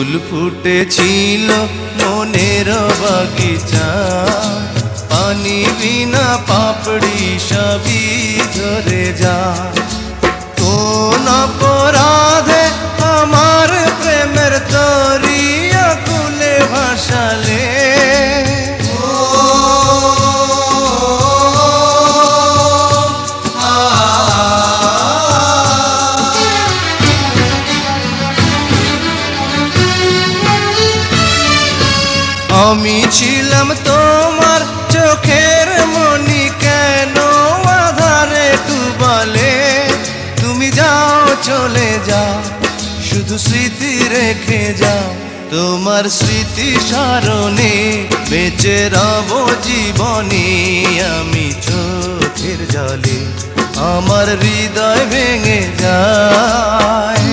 ফুল ফুটেছিল মনের বাগিচা, পানি বিনা পাপড়ি সবই ঝরে যা। কোন অপরাধে আমার প্রেমের তরি আকুলে ভাসালে, আমি ছিলাম তোমার চোখের মনি, কেন আধারে ডুবালে? তুমি যাও চলে যাও, শুধু স্মৃতি রেখে যাও। তোমার স্মৃতি স্মরণে বেঁচে রব জীবনে। আমি চোখের জলে আমার হৃদয় ভেঙে যায়।